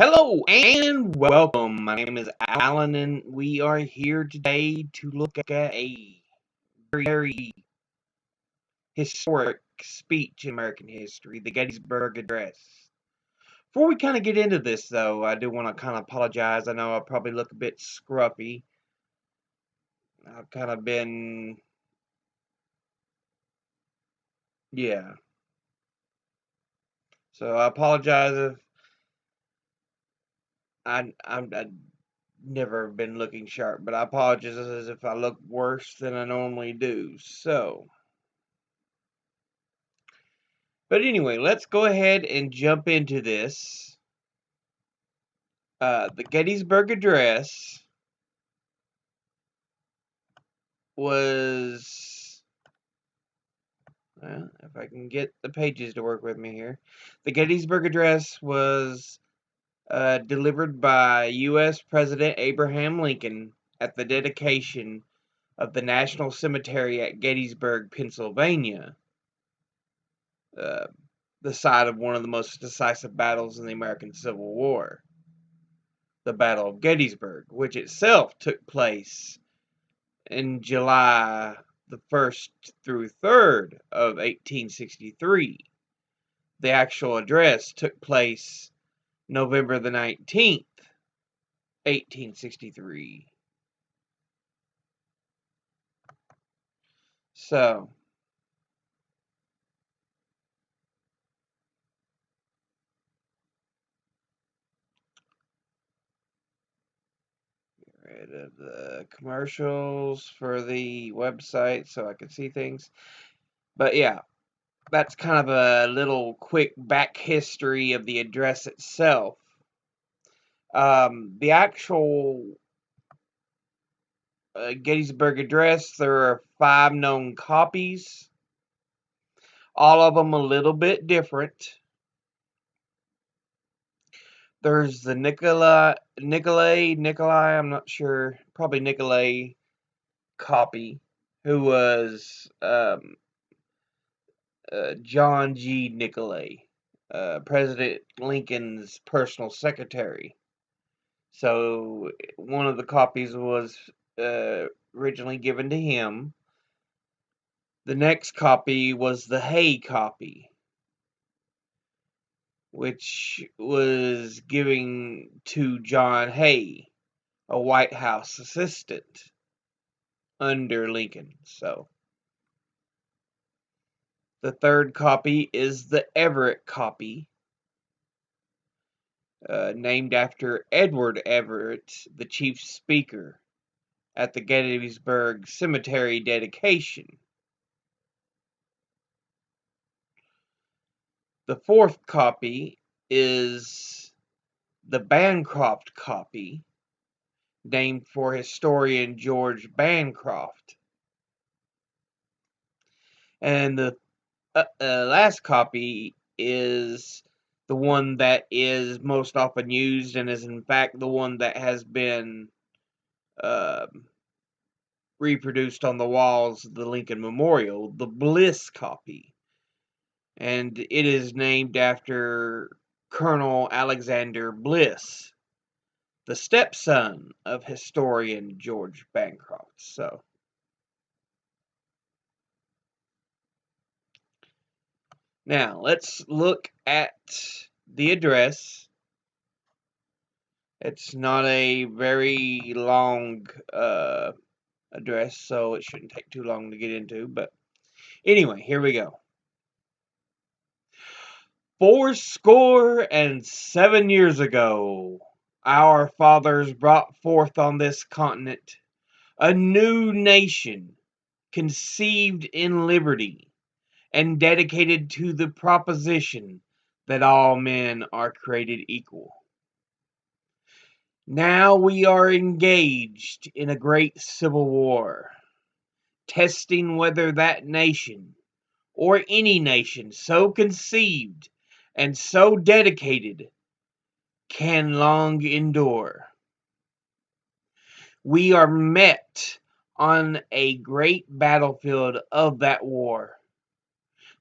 Hello and welcome. My name is Alan, and we are here today to look at a very historic speech in American history, the Gettysburg Address. Before we kind of get into this, though, I do want to kind of apologize. I know I probably look a bit scruffy. I've kind of been, yeah. So I apologize if I never been looking sharp, but I apologize if I look worse than I normally do. But anyway, let's go ahead and jump into this. The Gettysburg Address was, well, if I can get the pages to work with me here. The Gettysburg Address was delivered by U.S. President Abraham Lincoln at the dedication of the National Cemetery at Gettysburg, Pennsylvania, uh, the site of one of the most decisive battles in the American Civil War, the Battle of Gettysburg, which itself took place in July the 1st through 3rd of 1863. The actual address took place November the 19th, 1863. So, get rid of the commercials for the website so I can see things. But yeah, that's kind of a little quick back history of the address itself. The actual Gettysburg Address, there are 5 known copies, all of them a little bit different. There's the Nikolai, I'm not sure, probably Nikolai copy, who was John G. Nicolay, President Lincoln's personal secretary. So one of the copies was originally given to him. The next copy was the Hay copy, which was given to John Hay, a White House assistant under Lincoln. So the third copy is the Everett copy, named after Edward Everett, the chief speaker at the Gettysburg Cemetery dedication. The fourth copy is the Bancroft copy, named for historian George Bancroft. And the last copy is the one that is most often used and is in fact the one that has been reproduced on the walls of the Lincoln Memorial, the Bliss copy. And it is named after Colonel Alexander Bliss, the stepson of historian George Bancroft. So, now let's look at the address. It's not a very long address, so it shouldn't take too long to get into. But anyway, here we go. 77 years ago, our fathers brought forth on this continent a new nation, conceived in liberty, and dedicated to the proposition that all men are created equal. Now we are engaged in a great civil war, testing whether that nation, or any nation so conceived and so dedicated, can long endure. We are met on a great battlefield of that war.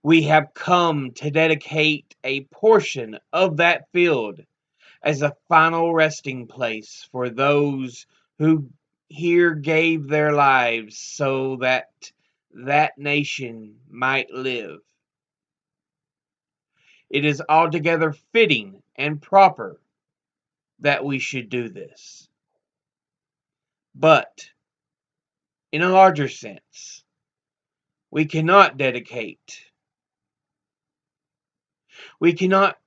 We have come to dedicate a portion of that field as a final resting place for those who here gave their lives so that that nation might live. It is altogether fitting and proper that we should do this. But, in a larger sense, we cannot dedicate, we cannot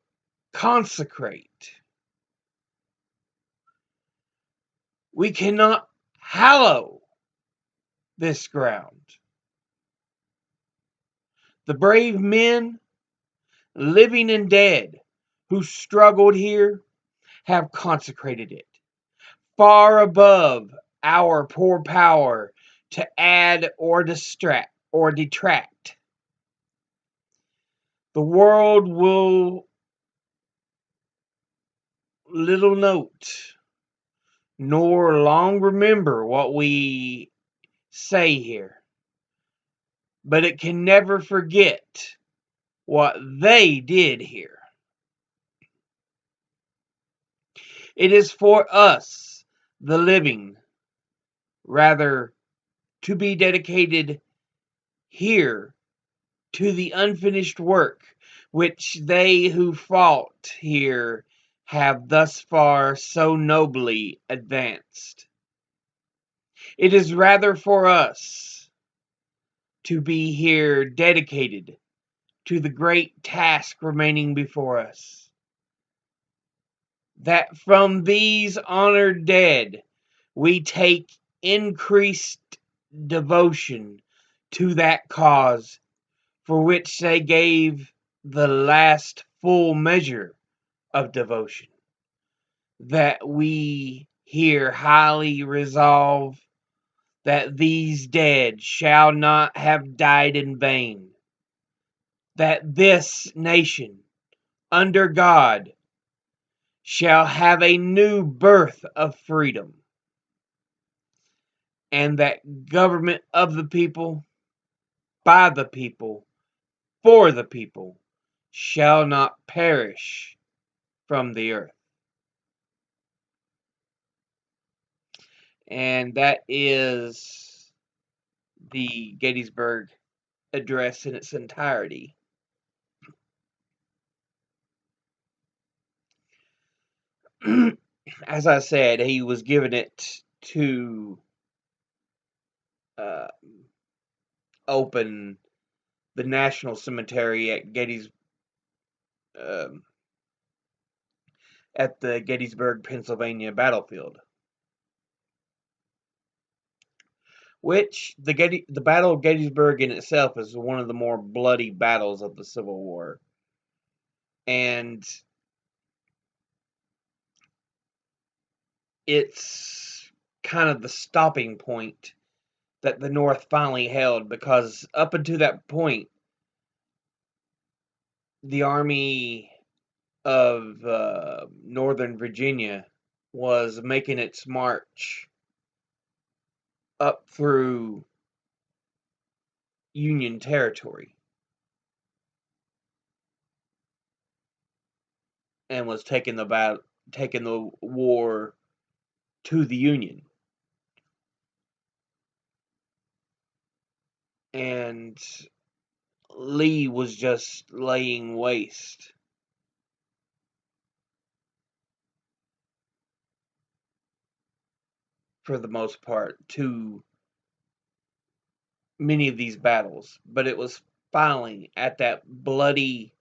consecrate, we cannot hallow this ground. The brave men, living and dead, who struggled here have consecrated it, far above our poor power to add or distract or detract. The world will little note nor long remember what we say here, but it can never forget what they did here. It is for us, the living, rather, to be dedicated here to the unfinished work which they who fought here have thus far so nobly advanced. It is rather for us to be here dedicated to the great task remaining before us, that from these honored dead we take increased devotion to that cause for which they gave the last full measure of devotion, that we here highly resolve that these dead shall not have died in vain, that this nation, under God, shall have a new birth of freedom, and that government of the people, by the people, for the people, shall not perish from the earth. And that is the Gettysburg Address in its entirety. As I said, he was giving it to uh, open the National Cemetery um, at the Gettysburg, Pennsylvania battlefield. Which the Battle of Gettysburg in itself is one of the more bloody battles of the Civil War, and it's kind of the stopping point that the North finally held, because up until that point, the Army of Northern Virginia was making its march up through Union territory and was taking the war to the Union. And Lee was just laying waste for the most part to many of these battles, but it was finally at that bloody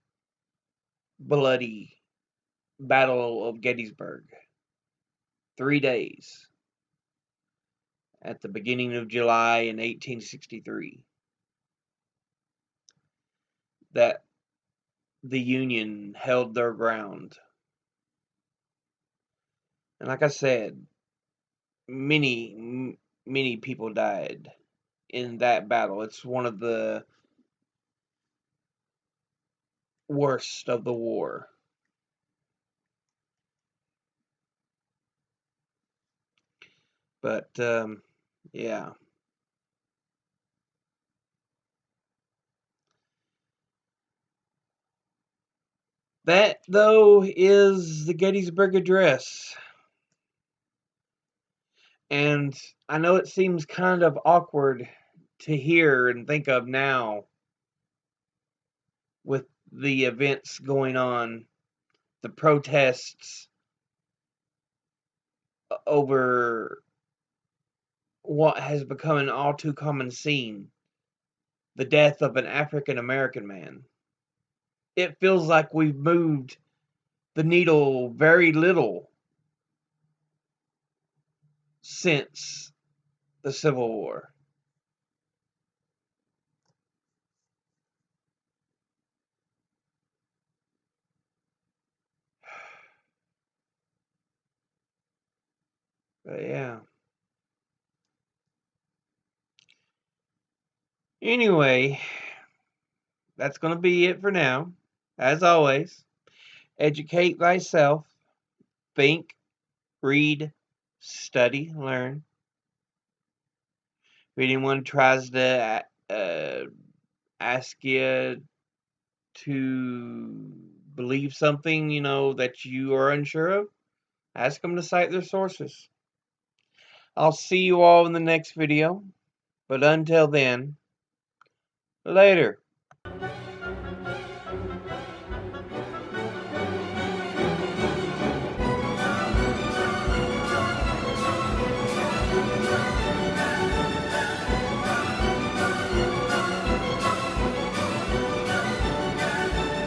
Battle of Gettysburg, 3 days at the beginning of July in 1863, that the Union held their ground. And like I said, many people died in that battle. It's one of the worst of the war. But yeah, That, though, is the Gettysburg Address. And I know it seems kind of awkward to hear and think of now with the events going on, the protests over what has become an all too common scene, the death of an African American man. It feels like we've moved the needle very little since the Civil War. But yeah. Anyway, that's going to be it for now. As always, educate thyself, think, read, study, learn. If anyone tries to ask you to believe something, that you are unsure of, ask them to cite their sources. I'll see you all in the next video, but until then, later.